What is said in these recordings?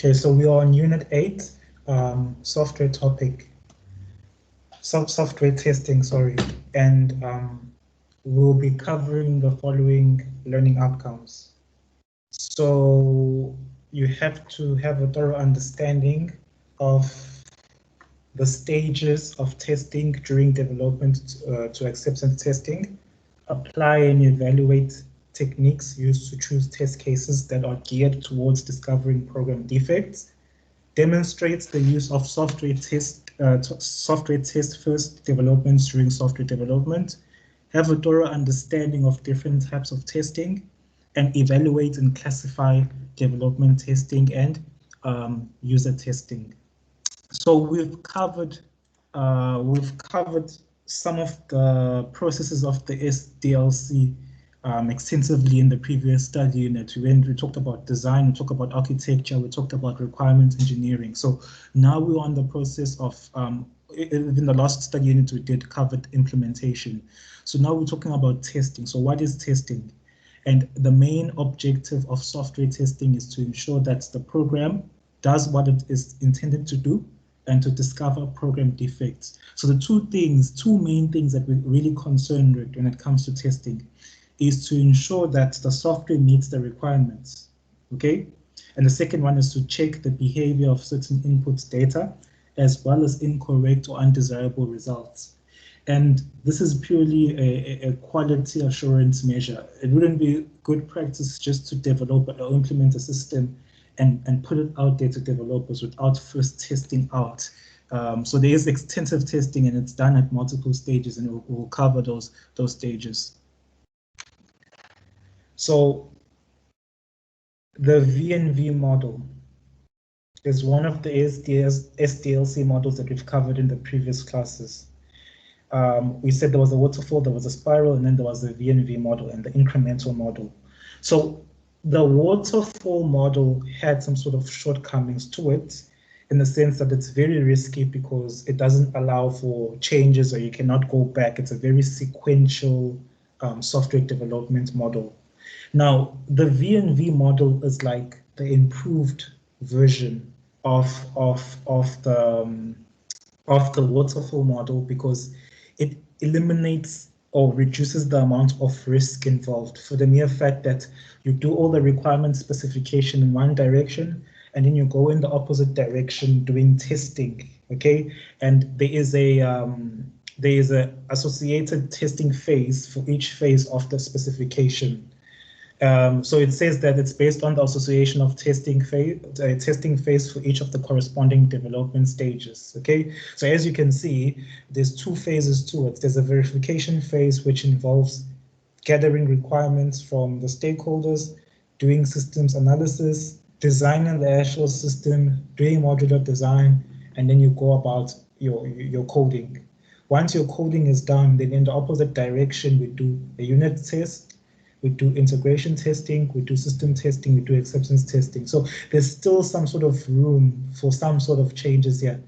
Okay, so we are on Unit 8, software topic, software testing, sorry, and we'll be covering the following learning outcomes. So you have to have a thorough understanding of the stages of testing during development to acceptance testing, apply and evaluate techniques used to choose test cases that are geared towards discovering program defects, demonstrates the use of software test first developments during software development, have a thorough understanding of different types of testing, and evaluate and classify development testing and user testing. So we've covered some of the processes of the SDLC extensively in the previous study unit. We talked about design, we talked about architecture, we talked about requirements engineering. So now we're on the process of, in the last study unit, we did cover implementation. So now we're talking about testing. So what is testing? And the main objective of software testing is to ensure that the program does what it is intended to do and to discover program defects. So the two main things that we're really concerned with when it comes to testing is to ensure that the software meets the requirements, okay? And the second one is to check the behavior of certain input data, as well as incorrect or undesirable results. And this is purely a quality assurance measure. It wouldn't be good practice just to develop or implement a system and put it out there to developers without first testing out. So there is extensive testing, and it's done at multiple stages, and we'll cover those stages. So the VNV model is one of the SDLC models that we've covered in the previous classes. We said there was a waterfall, there was a spiral, and then there was the VNV model and the incremental model. So the waterfall model had some sort of shortcomings to it, in the sense that it's very risky because it doesn't allow for changes, or you cannot go back. It's a very sequential software development model. Now, the VNV model is like the improved version of the waterfall model, because it eliminates or reduces the amount of risk involved, for the mere fact that you do all the requirement specification in one direction, and then you go in the opposite direction doing testing, okay? And there is a associated testing phase for each phase of the specification. So it says that it's based on the association of testing phase for each of the corresponding development stages, okay? So as you can see, there's two phases to it. There's a verification phase, which involves gathering requirements from the stakeholders, doing systems analysis, designing the actual system, doing modular design, and then you go about your coding. Once your coding is done, then in the opposite direction, we do a unit test, we do integration testing, we do system testing, we do acceptance testing. So there's still some sort of room for some sort of changes here.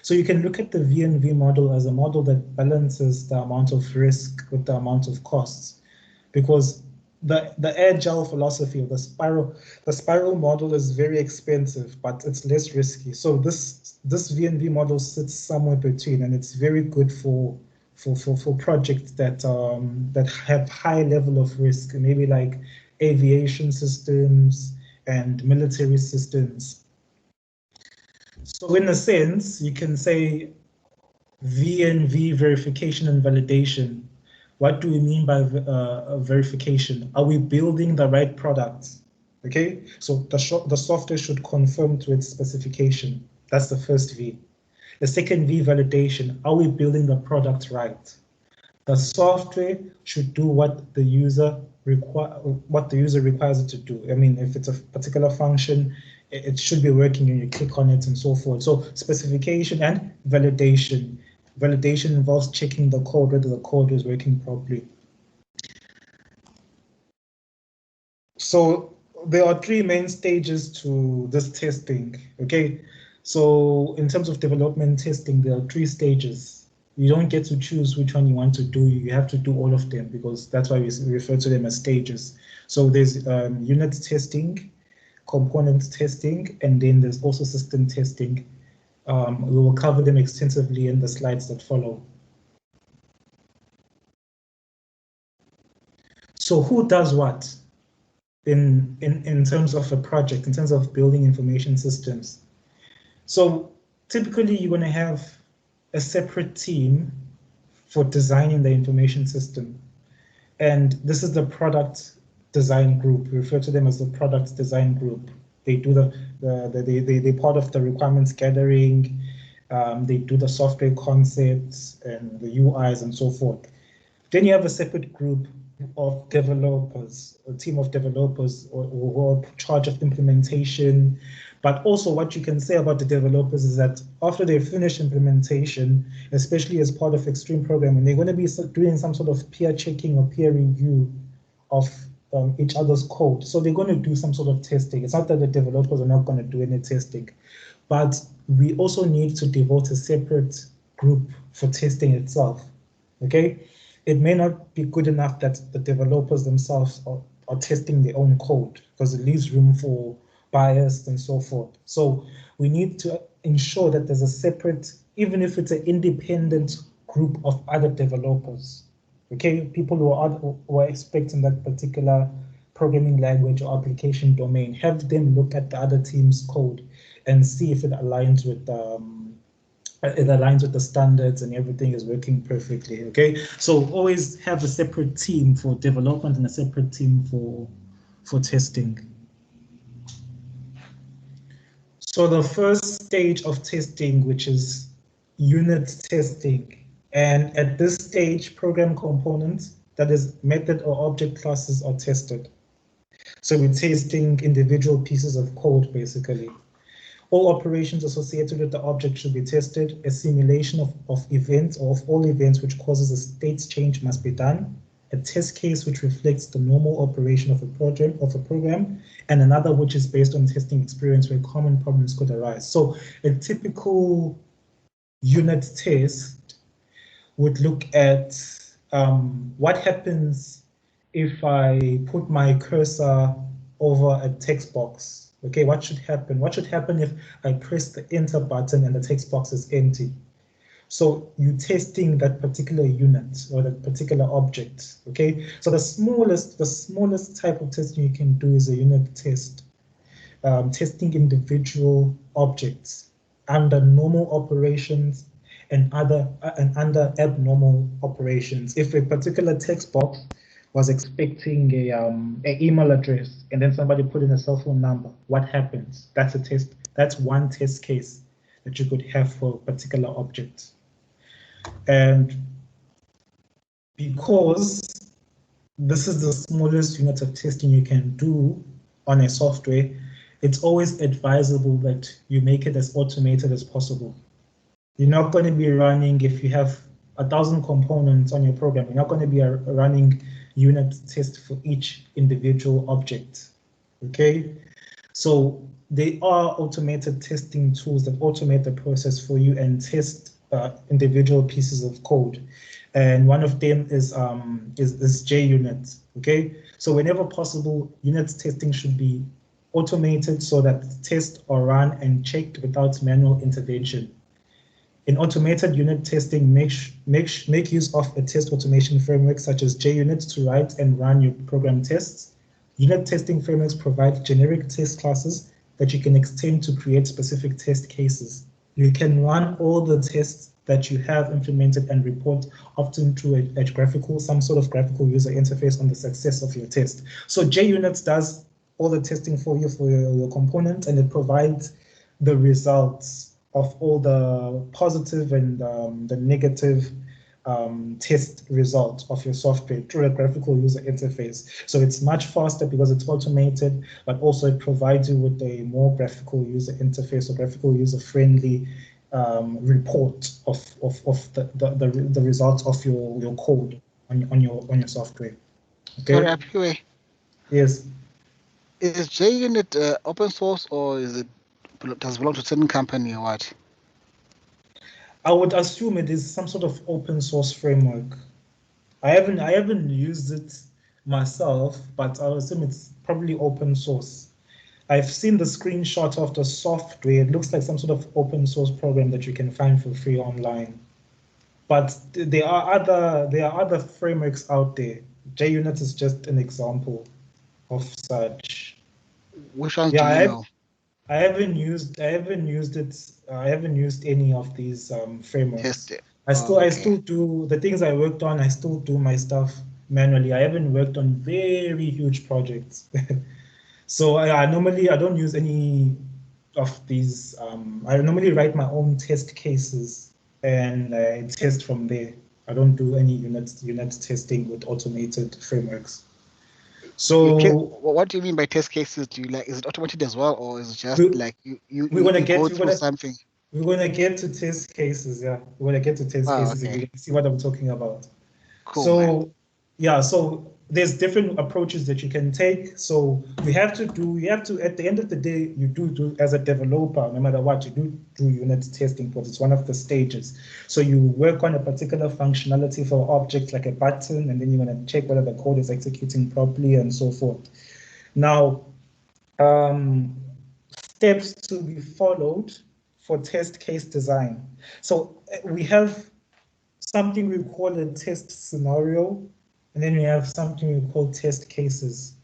So you can look at the VNV model as a model that balances the amount of risk with the amount of costs, because the agile philosophy, or the spiral model is very expensive, but it's less risky. So this VNV model sits somewhere between, and it's very good for projects that have high level of risk, maybe like aviation systems and military systems. So in a sense, you can say VNV, verification and validation. What do we mean by verification? Are we building the right products? Okay, so the software should conform to its specification. That's the first V. The second V, validation. Are we building the product right? The software should do what the user requires it to do. I mean, if it's a particular function, it should be working and you click on it and so forth. So specification and validation. Validation involves checking the code, whether the code is working properly. So there are three main stages to this testing, okay? So in terms of development testing, there are three stages. You don't get to choose which one you want to do. You have to do all of them, because that's why we refer to them as stages. So there's unit testing, component testing, and then there's also system testing. We will cover them extensively in the slides that follow. So who does what in terms of a project, in terms of building information systems? So typically you're going to have a separate team for designing the information system. And this is the product design group. We refer to them as the product design group. They do they're part of the requirements gathering. They do the software concepts and the UIs and so forth. Then you have a separate group of developers, a team of developers who are in charge of implementation. But also what you can say about the developers is that after they finish implementation, especially as part of extreme programming, they're going to be doing some sort of peer checking or peer review of each other's code. So they're going to do some sort of testing. It's not that the developers are not going to do any testing, but we also need to devote a separate group for testing itself, okay? It may not be good enough that the developers themselves are testing their own code because it leaves room for bias and so forth. So we need to ensure that there's a separate, even if it's an independent group of other developers, okay? People who are expecting that particular programming language or application domain, have them look at the other team's code and see if it aligns with the standards and everything is working perfectly, okay? So always have a separate team for development and a separate team for testing. So the first stage of testing, which is unit testing, and at this stage, program components, that is method or object classes, are tested. So we're testing individual pieces of code, basically. All operations associated with the object should be tested. A simulation of events or of all events which causes a state change must be done. A test case which reflects the normal operation of a program, and another which is based on testing experience where common problems could arise. So a typical unit test would look at what happens if I put my cursor over a text box. Okay, what should happen? What should happen if I press the enter button and the text box is empty? So you're testing that particular unit or that particular object, okay? So the smallest type of testing you can do is a unit test, testing individual objects under normal operations and under abnormal operations. If a particular text box was expecting a email address and then somebody put in a cell phone number, what happens? That's a test. That's one test case that you could have for a particular object. And because this is the smallest unit of testing you can do on a software, it's always advisable that you make it as automated as possible. You're not going to be running, if you have 1,000 components on your program, you're not going to be running unit test for each individual object, okay? So they are automated testing tools that automate the process for you and test individual pieces of code. And one of them is JUnit, okay? So whenever possible, unit testing should be automated so that tests are run and checked without manual intervention. In automated unit testing, make use of a test automation framework such as JUnit to write and run your program tests. Unit testing frameworks provide generic test classes that you can extend to create specific test cases. You can run all the tests that you have implemented and report often through some sort of graphical user interface on the success of your test. So JUnit does all the testing for you for your components, and it provides the results of all the positive and the negative test results of your software through a graphical user interface. So it's much faster because it's automated, but also it provides you with a more graphical user interface or graphical user friendly report of the results of your code on your software. Okay. Sorry, Apiwe. Yes. Is JUnit open source, or does it belong to a certain company or what? I would assume it is some sort of open source framework. I haven't used it myself, but I assume it's probably open source. I've seen the screenshot of the software. It looks like some sort of open source program that you can find for free online. But there are other frameworks out there. JUnit is just an example of such. Which ones Yeah, do you know? I haven't used it. I haven't used any of these frameworks. Test it. I Okay. still do the things I worked on. I still do my stuff manually. I haven't worked on very huge projects. So I don't use any of these. I normally write my own test cases and test from there. I don't do any unit testing with automated frameworks. So What do you mean by test cases? Do you is it automated as well, or is it just we, like you we're gonna go through something? we're gonna get to test cases. Yeah, we're gonna get to test Oh, cases if okay. you see what I'm talking about. Cool, man. So yeah, so there's different approaches that you can take. So you have to at the end of the day, you do as a developer, no matter what, you do unit testing because it's one of the stages. So you work on a particular functionality for objects like a button, and then you're going to check whether the code is executing properly and so forth. Now, steps to be followed for test case design. So we have something we call a test scenario, and then we have something we call test cases.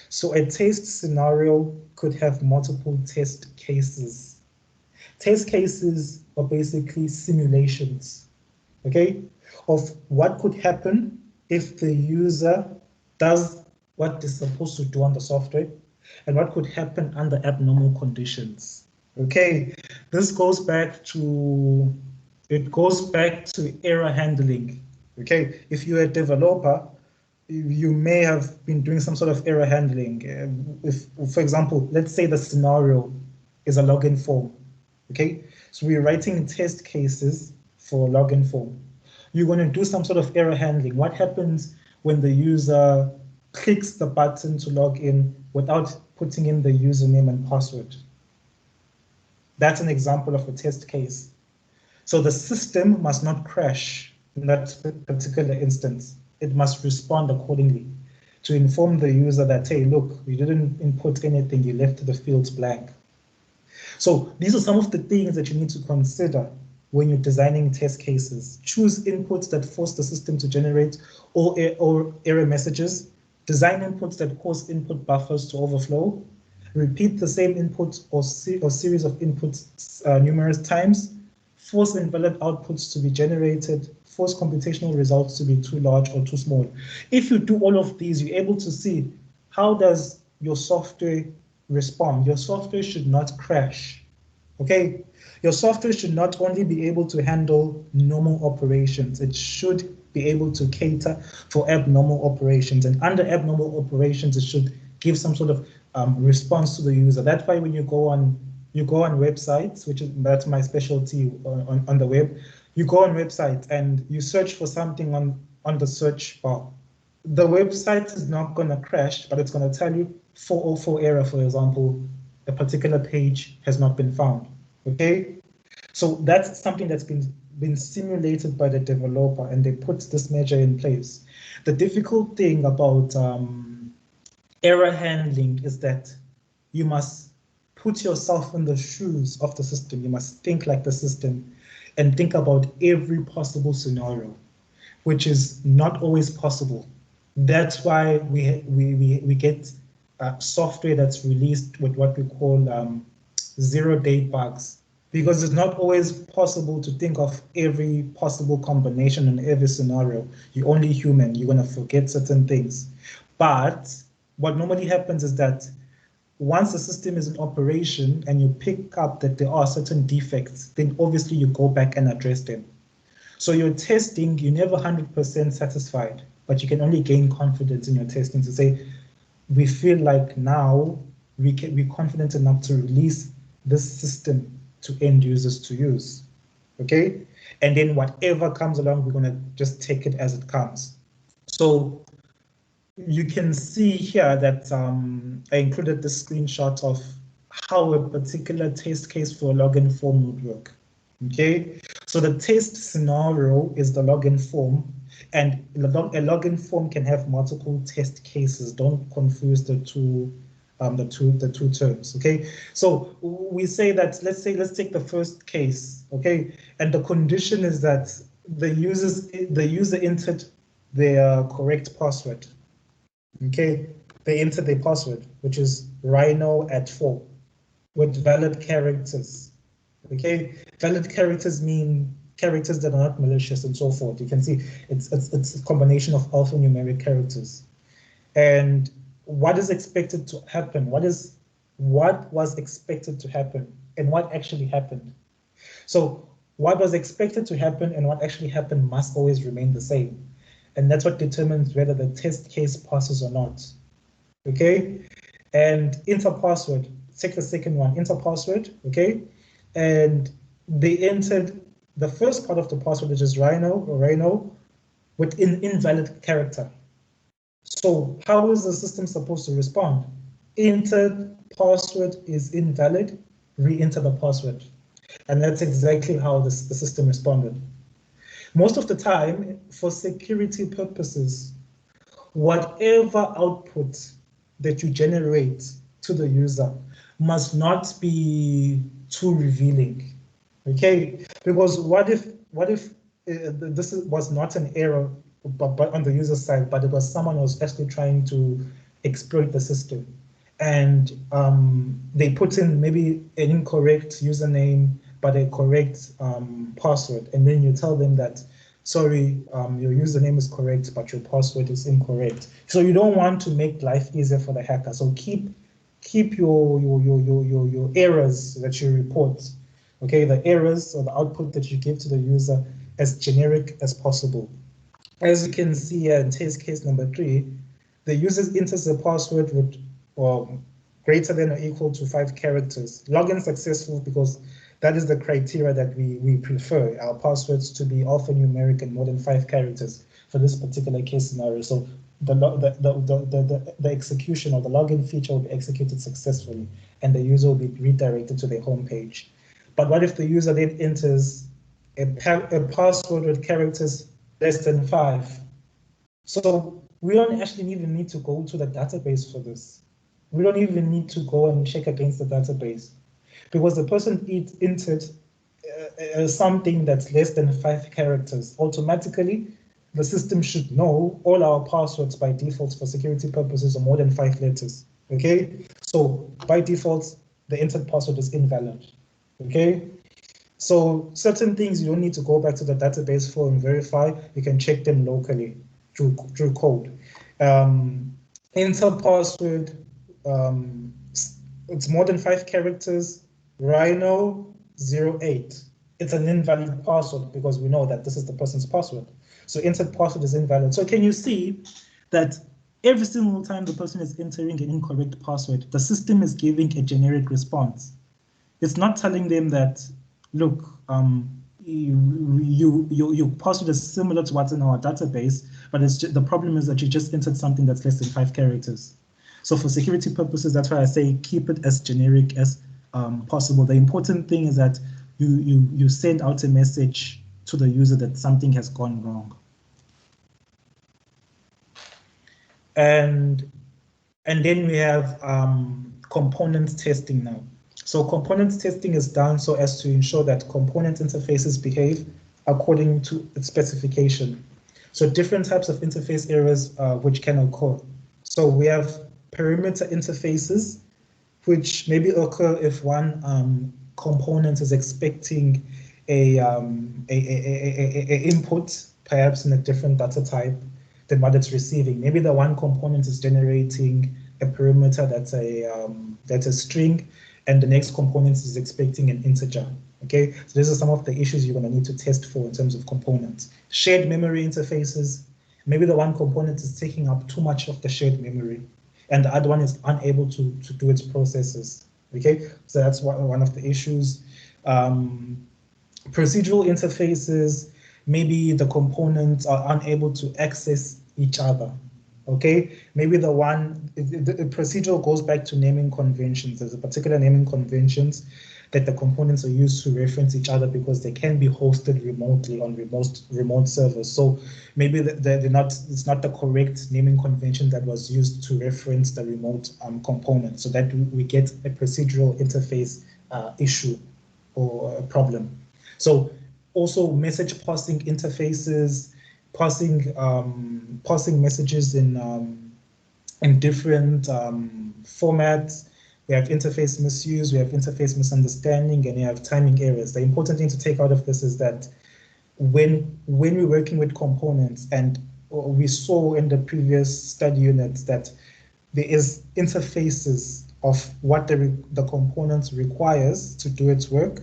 So a test scenario could have multiple test cases. Test cases are basically simulations, okay, of what could happen if the user does what they're supposed to do on the software and what could happen under abnormal conditions. Okay, this goes back to error handling. Okay, if you're a developer, you may have been doing some sort of error handling. If, for example, let's say the scenario is a login form. Okay, so we're writing test cases for login form. You're going to do some sort of error handling. What happens when the user clicks the button to log in without putting in the username and password? That's an example of a test case. So the system must not crash in that particular instance. It must respond accordingly to inform the user that, hey, look, you didn't input anything, you left the fields blank. So these are some of the things that you need to consider when you're designing test cases. Choose inputs that force the system to generate or error messages. Design inputs that cause input buffers to overflow. Repeat the same input or series of inputs numerous times. Force invalid outputs to be generated. Force computational results to be too large or too small. If you do all of these, you're able to see how does your software respond. Your software should not crash. Okay, your software should not only be able to handle normal operations, it should be able to cater for abnormal operations. And under abnormal operations, it should give some sort of response to the user. That's why when you go on websites, that's my specialty on the web, you go on websites and you search for something on the search bar. The website is not going to crash, but it's going to tell you 404 error, for example, a particular page has not been found. Okay, so that's something that's been simulated by the developer, and they put this measure in place. The difficult thing about error handling is that you must put yourself in the shoes of the system. You must think like the system and think about every possible scenario, which is not always possible. That's why we get software that's released with what we call zero-day bugs, because it's not always possible to think of every possible combination in every scenario. You're only human. You're going to forget certain things. But what normally happens is that once the system is in operation and you pick up that there are certain defects, then obviously you go back and address them. So your testing, you're never 100% satisfied, but you can only gain confidence in your testing to say, we feel like now we're confident enough to release this system to end users to use, okay? And then whatever comes along, we're gonna just take it as it comes. So you can see here that I included the screenshot of how a particular test case for a login form would work. Okay, so the test scenario is the login form, and a login form can have multiple test cases. Don't confuse the two the two terms. Okay, so we say that let's take the first case. Okay, and the condition is that the user entered their correct password. Okay, they entered their password, which is Rhino at 4 with valid characters. Okay, valid characters mean characters that are not malicious and so forth. You can see it's a combination of alphanumeric characters. And what is expected to happen? What was expected to happen and what actually happened? So what was expected to happen and what actually happened must always remain the same. And that's what determines whether the test case passes or not. Okay, and enter password. Take the second one, enter password. Okay, and they entered the first part of the password, which is Rhino, with an invalid character. So how is the system supposed to respond? Enter password is invalid, re-enter the password. And that's exactly how the system responded. Most of the time, for security purposes, whatever output that you generate to the user must not be too revealing. Okay, because what if this was not an error but on the user side, but it was someone who was actually trying to exploit the system, and they put in maybe an incorrect username but a correct password, and then you tell them that, sorry, your username is correct but your password is incorrect. So you don't want to make life easier for the hacker. So keep your errors that you report, okay, the errors or the output that you give to the user as generic as possible. As you can see here in test case number 3, the user enters the password with greater than or equal to 5 characters. Login successful because that is the criteria that we prefer, our passwords to be alphanumeric and more than 5 characters for this particular case scenario. So the execution or the login feature will be executed successfully and the user will be redirected to their home page. But what if the user then enters a password with characters less than 5? So we don't actually even need to go to the database for this. We don't even need to go and check against the database because the person entered something that's less than 5 characters. Automatically, the system should know all our passwords by default for security purposes are more than 5 letters. Okay, so by default, the entered password is invalid. Okay, so certain things you don't need to go back to the database for and verify. You can check them locally through code. Enter password, it's more than 5 characters. Rhino 08. It's an invalid password because we know that this is the person's password. So entered password is invalid. So can you see that every single time the person is entering an incorrect password, the system is giving a generic response. It's not telling them that, look, your password is similar to what's in our database, but it's just, the problem is that you just entered something that's less than 5 characters. So for security purposes, that's why I say keep it as generic as possible. The important thing is that you send out a message to the user that something has gone wrong. And then we have component testing now. So component testing is done so as to ensure that component interfaces behave according to its specification. So different types of interface errors which can occur. So we have perimeter interfaces, which maybe occur if one component is expecting a input, perhaps in a different data type than what it's receiving. Maybe the one component is generating a perimeter that's a string, and the next component is expecting an integer. Okay, so these are some of the issues you're going to need to test for in terms of components. Shared memory interfaces. Maybe the one component is taking up too much of the shared memory, and the other one is unable to do its processes. Okay, so that's one of the issues. Procedural interfaces, maybe the components are unable to access each other. Okay, maybe the procedural goes back to naming conventions. There's a particular naming conventions that the components are used to reference each other because they can be hosted remotely on remote servers. So maybe it's not the correct naming convention that was used to reference the remote component, so that we get a procedural interface issue or a problem. So also message passing interfaces, passing messages in different formats. We have interface misuse, we have interface misunderstanding, and we have timing errors. The important thing to take out of this is that when we're working with components, and we saw in the previous study units that there is interfaces of what the components requires to do its work,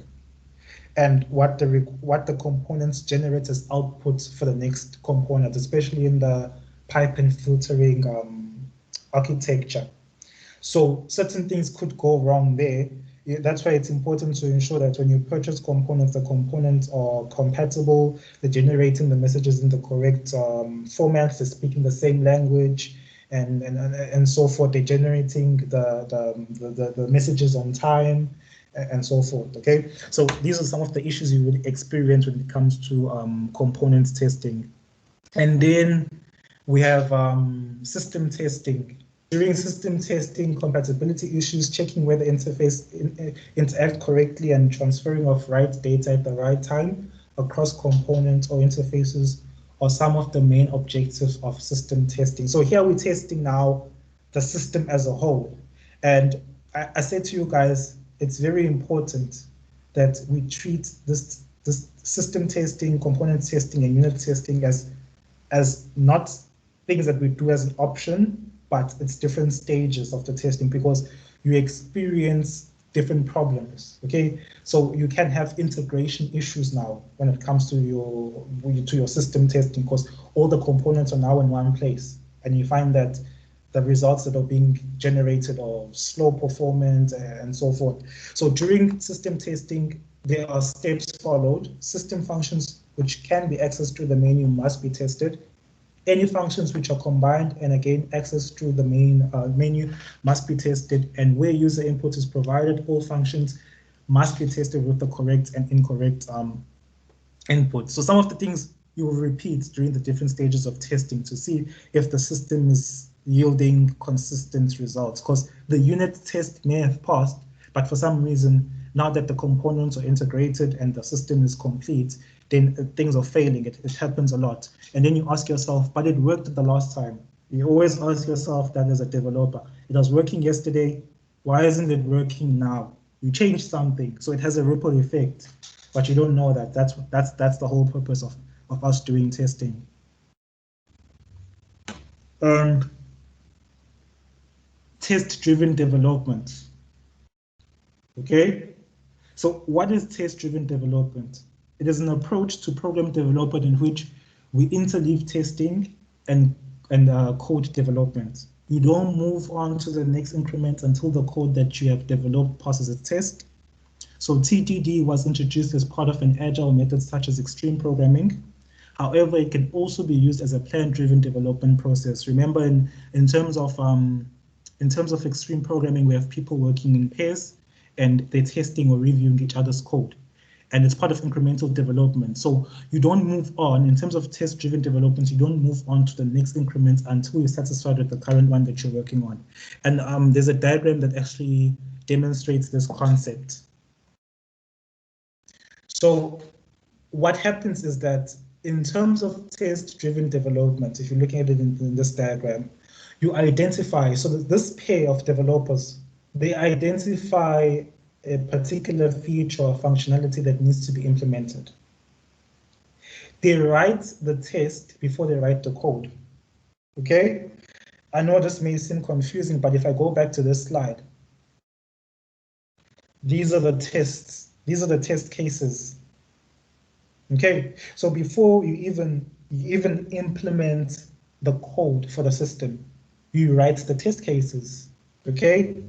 and what the components generate as output for the next component, especially in the pipe and filtering architecture. So certain things could go wrong there. That's why it's important to ensure that when you purchase components, the components are compatible, they're generating the messages in the correct formats, they're speaking the same language, and so forth. They're generating the messages on time, and so forth. Okay, so these are some of the issues you would experience when it comes to components testing. And then we have system testing. During system testing, compatibility issues, checking whether interface interact correctly, and transferring of right data at the right time across components or interfaces are some of the main objectives of system testing. So here we're testing now the system as a whole. And I said to you guys, it's very important that we treat this system testing, component testing, and unit testing as not things that we do as an option, but it's different stages of the testing, because you experience different problems. Okay, so you can have integration issues now when it comes to your system testing, because all the components are now in one place, and you find that the results that are being generated are slow performance and so forth. So during system testing, there are steps followed. System functions which can be accessed through the menu must be tested. Any functions which are combined and again accessed through the main menu must be tested. And where user input is provided, all functions must be tested with the correct and incorrect input. So some of the things you will repeat during the different stages of testing to see if the system is yielding consistent results, because the unit test may have passed, but for some reason, now that the components are integrated and the system is complete, then things are failing. It happens a lot. And then you ask yourself, but it worked the last time. You always ask yourself that as a developer. It was working yesterday, why isn't it working now? You changed something, so it has a ripple effect, but you don't know that. That's the whole purpose of us doing testing. And test-driven development. Okay, so what is test-driven development? It is an approach to program development in which we interleave testing and code development. You don't move on to the next increment until the code that you have developed passes a test. So TDD was introduced as part of an agile method such as extreme programming. However, it can also be used as a plan-driven development process. Remember, in terms of extreme programming, we have people working in pairs and they're testing or reviewing each other's code. And it's part of incremental development. So you don't move on, in terms of test-driven development, you don't move on to the next increment until you're satisfied with the current one that you're working on. And there's a diagram that actually demonstrates this concept. So what happens is that in terms of test-driven development, if you're looking at it in this diagram, you identify, so this pair of developers, they identify a particular feature or functionality that needs to be implemented. They write the test before they write the code. Okay? I know this may seem confusing, but if I go back to this slide, these are the tests. These are the test cases. Okay? So before you even implement the code for the system, you write the test cases. Okay?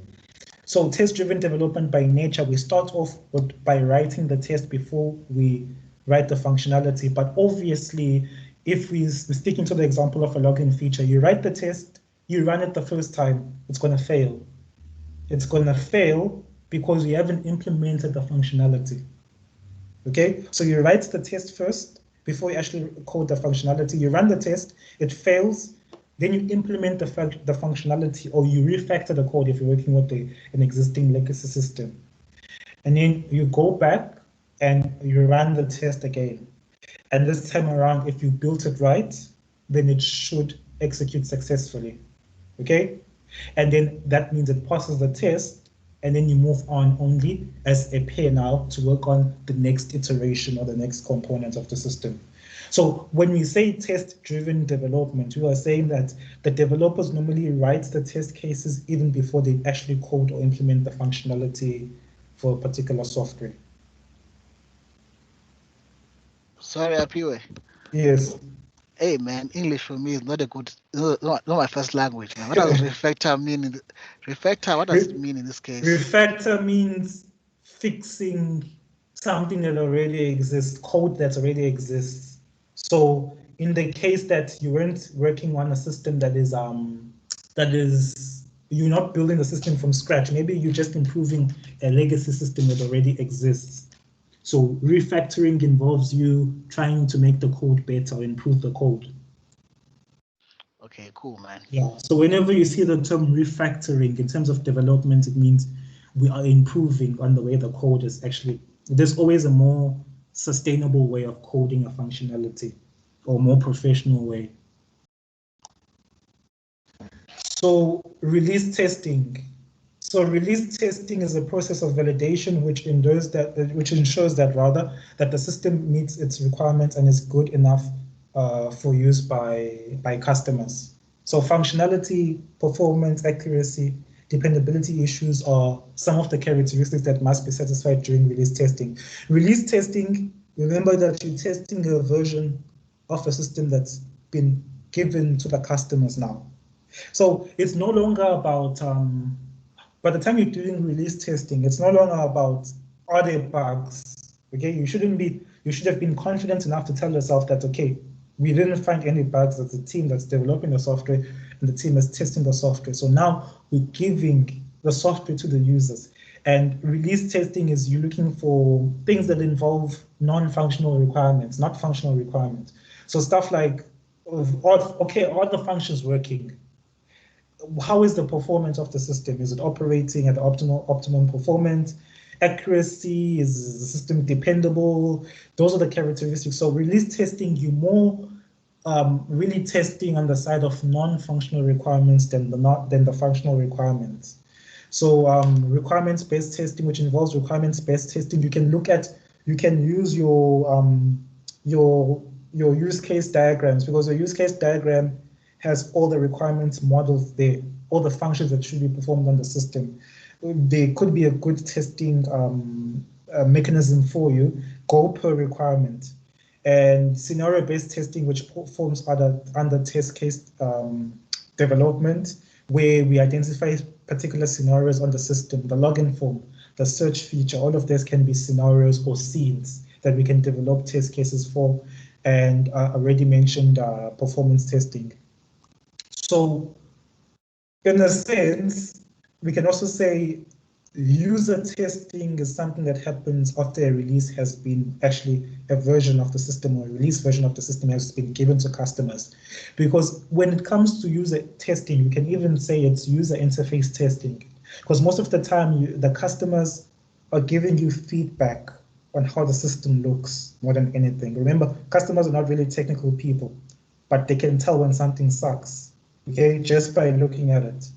So test-driven development by nature, we start off by writing the test before we write the functionality. But obviously, if we're sticking to the example of a login feature, you write the test, you run it the first time, it's going to fail. It's going to fail because you haven't implemented the functionality. Okay, so you write the test first before you actually code the functionality. You run the test, it fails, then you implement the functionality, or you refactor the code if you're working with an existing legacy system. And then you go back and you run the test again. And this time around, if you built it right, then it should execute successfully. Okay? And then that means it passes the test, and then you move on only as a pair now to work on the next iteration or the next component of the system. So when we say test-driven development, we are saying that the developers normally write the test cases even before they actually code or implement the functionality for a particular software. Sorry, Apiwe. Yes. Hey man, English for me is not a good, not my first language, man. What does refactor mean? Refactor, what does it mean in this case? Refactor means fixing something that already exists, code that already exists. So in the case that you weren't working on a system that is you're not building the system from scratch, maybe you're just improving a legacy system that already exists. So refactoring involves you trying to make the code better or improve the code. Okay, cool, man. Yeah. So whenever you see the term refactoring in terms of development, it means we are improving on the way the code is actually. There's always a more sustainable way of coding a functionality, or more professional way. So release testing. So release testing is a process of validation which ensures that the system meets its requirements and is good enough for use by customers. So functionality, performance, accuracy, dependability issues are some of the characteristics that must be satisfied during release testing. Release testing, remember that you're testing a version of a system that's been given to the customers now. So it's no longer about, by the time you're doing release testing, it's no longer about, are there bugs? Okay, you should have been confident enough to tell yourself that, okay, we didn't find any bugs as the team that's developing the software and the team that's testing the software. So now we're giving the software to the users. And release testing is you looking for things that involve non-functional requirements, not functional requirements. So stuff like, okay, are the functions working? How is the performance of the system? Is it operating at the optimum performance? Accuracy, is the system dependable? Those are the characteristics. So release testing, you more really testing on the side of non-functional requirements than the functional requirements. So requirements-based testing, which involves requirements-based testing, you can use your use case diagrams, because your use case diagram has all the requirements models there, all the functions that should be performed on the system. There could be a good testing mechanism for you, go per requirement. And scenario-based testing, which forms under test case development, where we identify particular scenarios on the system, the login form, the search feature, all of this can be scenarios or scenes that we can develop test cases for. And already mentioned performance testing. So in a sense, we can also say user testing is something that happens after a release has been actually a version of the system, or a release version of the system has been given to customers. Because when it comes to user testing, you can even say it's user interface testing, because most of the time the customers are giving you feedback on how the system looks more than anything. Remember, customers are not really technical people, but they can tell when something sucks, okay, just by looking at it.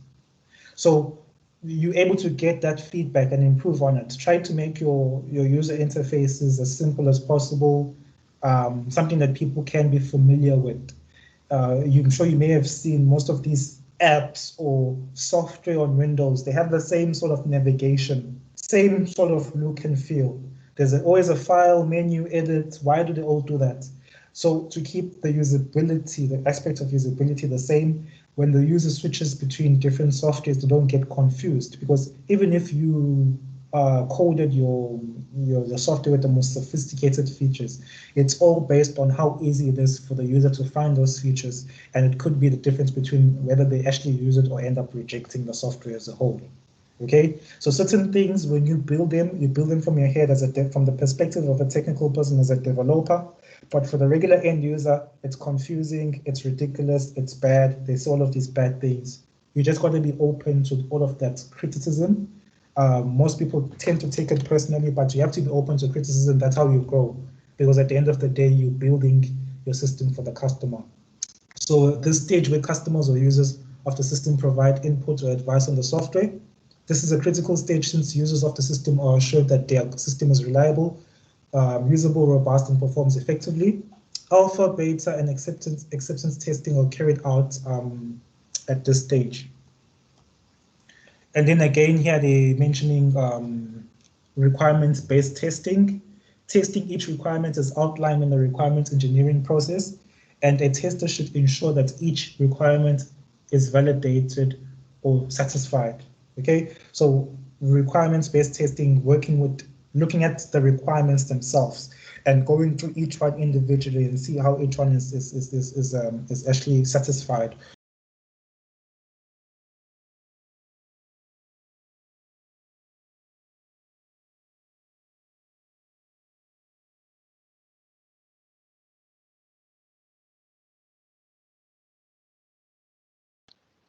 So you're able to get that feedback and improve on it. Try to make your user interfaces as simple as possible, something that people can be familiar with. I'm sure you may have seen most of these apps or software on Windows, they have the same sort of navigation, same sort of look and feel. There's always a file, menu, edit. Why do they all do that? So to keep the usability, the aspect of usability the same, when the user switches between different softwares, they don't get confused, because even if you coded your software with the most sophisticated features, it's all based on how easy it is for the user to find those features, and it could be the difference between whether they actually use it or end up rejecting the software as a whole. Okay, so certain things, when you build them from your head from the perspective of a technical person as a developer. But for the regular end user, it's confusing, it's ridiculous, it's bad. There's all of these bad things. You just got to be open to all of that criticism. Most people tend to take it personally, but you have to be open to criticism. That's how you grow, because at the end of the day, you're building your system for the customer. So this stage where customers or users of the system provide input or advice on the software, this is a critical stage since users of the system are assured that their system is reliable, usable, robust, and performs effectively. Alpha, beta, and acceptance testing are carried out at this stage. And then again here they're mentioning requirements-based testing. Testing each requirement is outlined in the requirements engineering process, and a tester should ensure that each requirement is validated or satisfied. Okay, so requirements-based testing, looking at the requirements themselves and going through each one individually and see how each one is actually satisfied.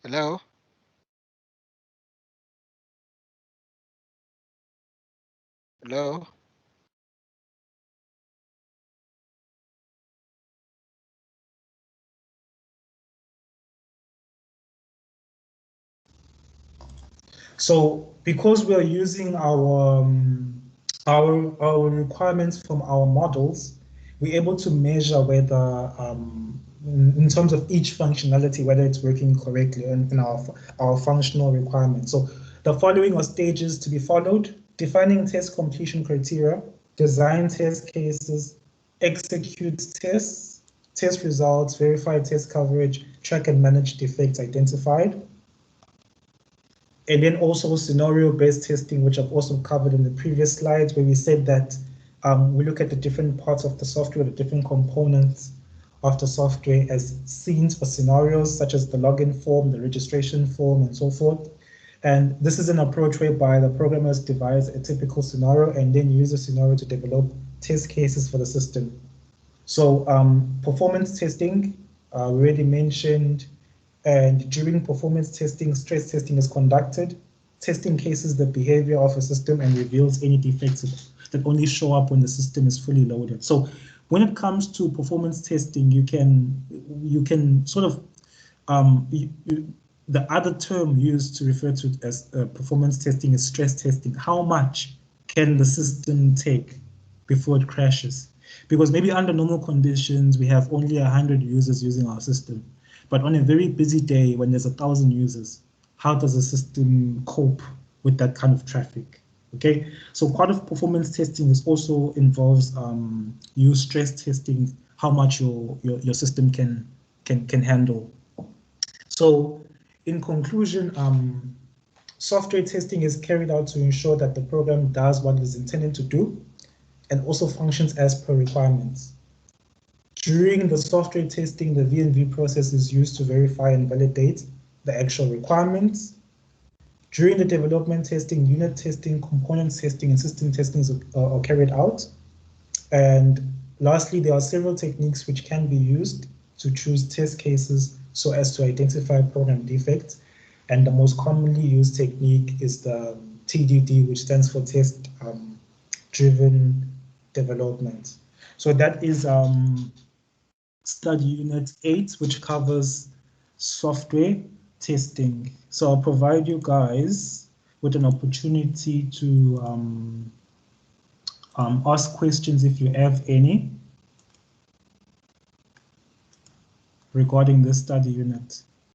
Hello? Hello? So because we are using our requirements from our models, we're able to measure whether in terms of each functionality, whether it's working correctly in our functional requirements. So the following are stages to be followed: defining test completion criteria, design test cases, execute tests, test results, verify test coverage, track and manage defects identified. And then also scenario-based testing, which I've also covered in the previous slides, where we said that we look at the different parts of the software, the different components of the software as scenes or scenarios, such as the login form, the registration form, and so forth. And this is an approach whereby the programmers devise a typical scenario and then use the scenario to develop test cases for the system. So performance testing, we already mentioned. And during performance testing, stress testing is conducted. Testing cases the behavior of a system and reveals any defects that only show up when the system is fully loaded. So when it comes to performance testing, you can sort of the other term used to refer to it as performance testing is stress testing. How much can the system take before it crashes? Because maybe under normal conditions, we have only 100 users using our system. But on a very busy day when there's 1,000 users, how does the system cope with that kind of traffic? Okay, so part of performance testing is also involves you stress testing how much your system can handle. So in conclusion, software testing is carried out to ensure that the program does what it is intended to do and also functions as per requirements. During the software testing, the V&V process is used to verify and validate the actual requirements. During the development testing, unit testing, components testing, and system testing are carried out. And lastly, there are several techniques which can be used to choose test cases so as to identify program defects. And the most commonly used technique is the TDD, which stands for test driven development. So that is study unit 8, which covers software testing. So I'll provide you guys with an opportunity to ask questions if you have any regarding this study unit.